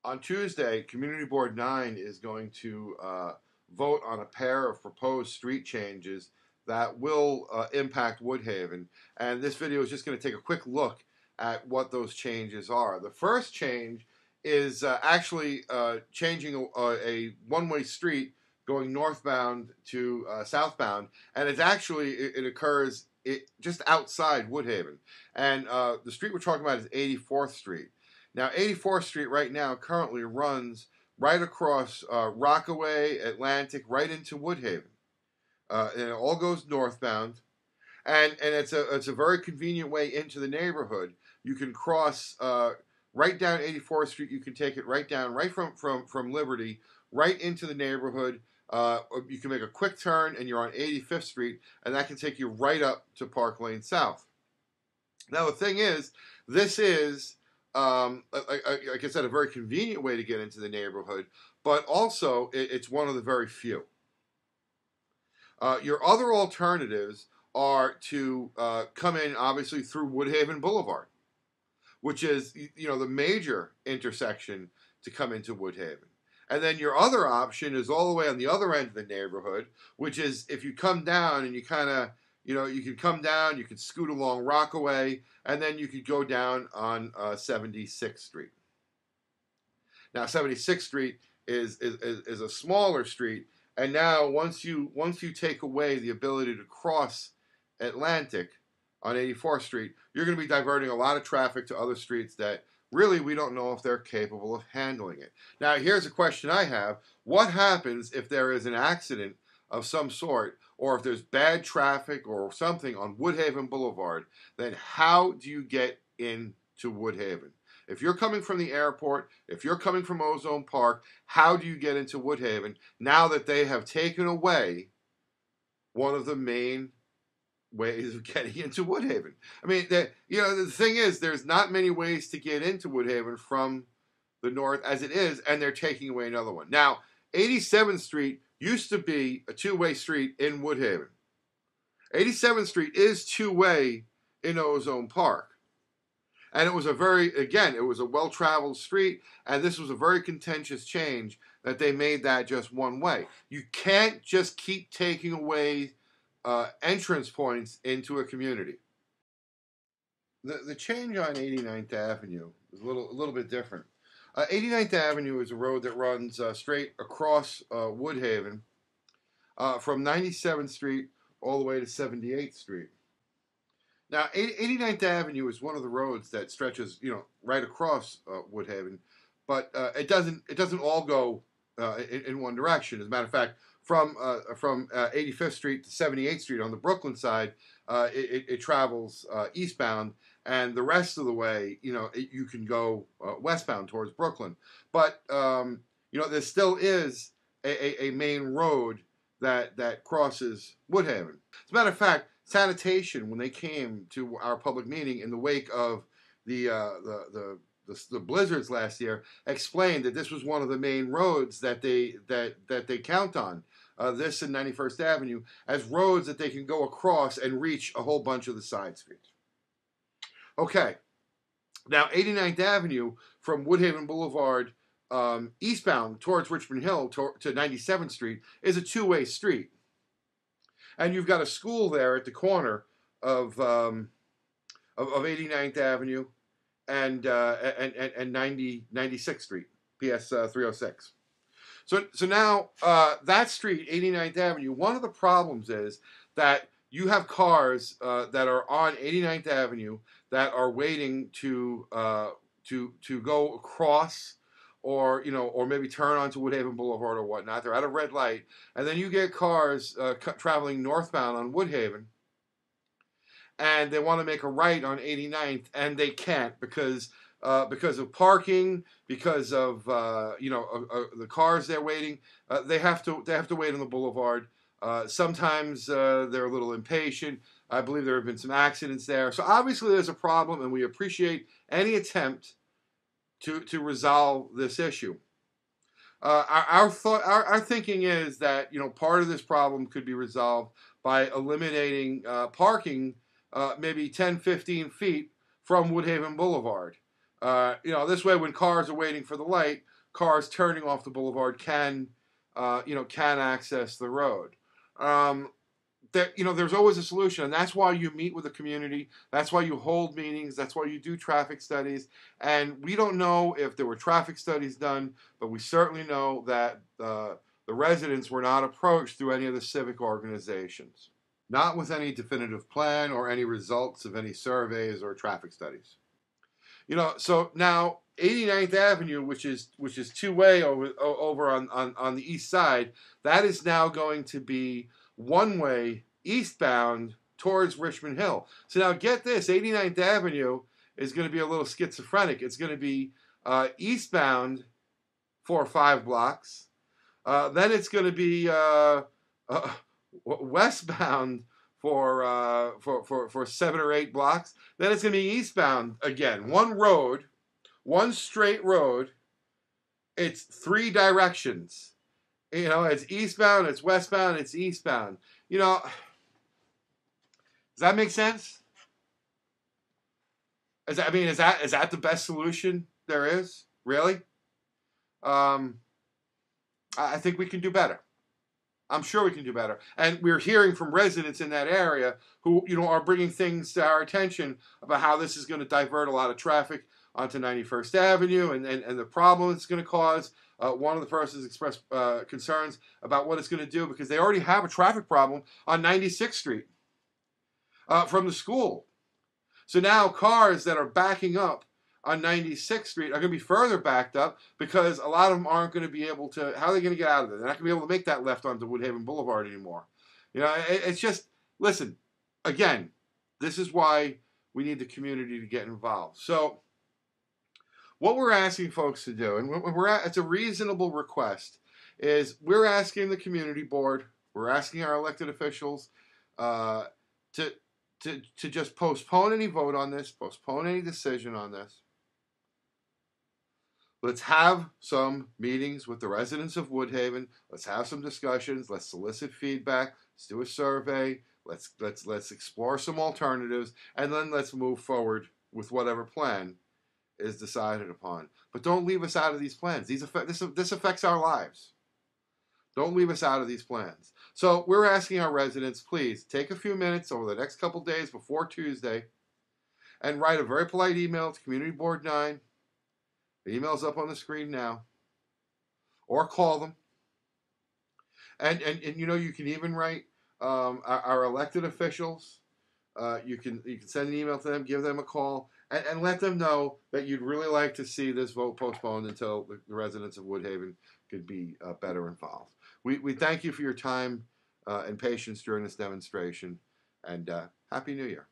On Tuesday, Community Board 9 is going to vote on a pair of proposed street changes that will impact Woodhaven. And this video is just going to take a quick look at what those changes are. The first change is actually changing a one-way street going northbound to southbound, and it occurs just outside Woodhaven. And the street we're talking about is 84th Street. Now, 84th Street right now currently runs right across Rockaway, Atlantic, right into Woodhaven. And it all goes northbound. And it's a very convenient way into the neighborhood. You can cross right down 84th Street. You can take it right down, right from Liberty, right into the neighborhood. You can make a quick turn and you're on 85th Street, and that can take you right up to Park Lane South. Now, the thing is, this is like I said, a very convenient way to get into the neighborhood, but also it's one of the very few. Your other alternatives are to come in, obviously, through Woodhaven Boulevard, which is, the major intersection to come into Woodhaven. And then your other option is all the way on the other end of the neighborhood, which is if you come down and you kind of you can come down, you can scoot along Rockaway, and then you could go down on 76th Street. Now, 76th Street is a smaller street, and now once you take away the ability to cross Atlantic on 84th Street, you're going to be diverting a lot of traffic to other streets that really we don't know if they're capable of handling it. Now, here's a question I have. What happens if there is an accident of some sort, or if there's bad traffic or something on Woodhaven Boulevard? Then how do you get into Woodhaven? If you're coming from the airport, if you're coming from Ozone Park, how do you get into Woodhaven now that they have taken away one of the main ways of getting into Woodhaven? I mean, the thing is, there's not many ways to get into Woodhaven from the north as it is, and they're taking away another one. Now, 87th Street used to be a two-way street in Woodhaven. 87th Street is two-way in Ozone Park. And it was it was a well-traveled street, and this was a very contentious change that they made that just one way. You can't just keep taking away entrance points into a community. The change on 89th Avenue is a little bit different. 89th Avenue is a road that runs straight across Woodhaven from 97th Street all the way to 78th Street. Now, 89th Avenue is one of the roads that stretches, right across Woodhaven, but it doesn't all go in one direction. As a matter of fact, from 85th Street to 78th Street on the Brooklyn side, it travels eastbound, and the rest of the way, you can go westbound towards Brooklyn. But there still is a main road that crosses Woodhaven. As a matter of fact, sanitation, when they came to our public meeting in the wake of the blizzards last year, explained that this was one of the main roads that they count on. This and 91st Avenue as roads that they can go across and reach a whole bunch of the side streets. Okay, now 89th Avenue from Woodhaven Boulevard eastbound towards Richmond Hill to 97th Street is a two-way street. And you've got a school there at the corner of 89th Avenue and 96th Street, PS 306. So now that street, 89th Avenue, one of the problems is that you have cars that are on 89th Avenue that are waiting to go across, or maybe turn onto Woodhaven Boulevard or whatnot. They're at a red light, and then you get cars traveling northbound on Woodhaven, and they want to make a right on 89th, and they can't because of parking, because of the cars they're waiting. They have to wait on the boulevard. Sometimes they're a little impatient. I believe there have been some accidents there. So obviously there's a problem, and we appreciate any attempt to resolve this issue. Our thinking is that part of this problem could be resolved by eliminating parking maybe 10-15 feet from Woodhaven Boulevard. This way, when cars are waiting for the light, cars turning off the boulevard can access the road. Um, there's always a solution, and that's why you meet with the community. That's why you hold meetings. That's why you do traffic studies. And we don't know if there were traffic studies done, but we certainly know that the residents were not approached through any of the civic organizations, not with any definitive plan or any results of any surveys or traffic studies. So now 89th Avenue, which is two-way over on the east side, that is now going to be one-way eastbound towards Richmond Hill. So now get this, 89th Avenue is going to be a little schizophrenic. It's going to be eastbound for 5 blocks. Then it's going to be westbound for 7 or 8 blocks. Then it's going to be eastbound again. One road, one straight road. It's 3 directions. It's eastbound, it's westbound, it's eastbound. Does that make sense? Is that the best solution there is? Really? I think we can do better. I'm sure we can do better. And we're hearing from residents in that area who, are bringing things to our attention about how this is going to divert a lot of traffic onto 91st Avenue and the problem it's going to cause. One of the persons expressed concerns about what it's going to do because they already have a traffic problem on 96th Street from the school. So now cars that are backing up on 96th Street are going to be further backed up because a lot of them aren't going to be able to. How are they going to get out of there? They're not going to be able to make that left onto Woodhaven Boulevard anymore. It's just, listen, again, this is why we need the community to get involved. So what we're asking folks to do, and it's a reasonable request, is we're asking the community board, we're asking our elected officials to just postpone any vote on this, postpone any decision on this. Let's have some meetings with the residents of Woodhaven. Let's have some discussions. Let's solicit feedback. Let's do a survey. Let's explore some alternatives, and then let's move forward with whatever plan is decided upon. But don't leave us out of these plans. This affects our lives. Don't leave us out of these plans. So we're asking our residents, please take a few minutes over the next couple days before Tuesday and write a very polite email to Community Board 9. The email's up on the screen now. Or call them. And you can even write our elected officials. You can send an email to them, give them a call, and let them know that you'd really like to see this vote postponed until the residents of Woodhaven could be better involved. We thank you for your time and patience during this demonstration, and Happy New Year.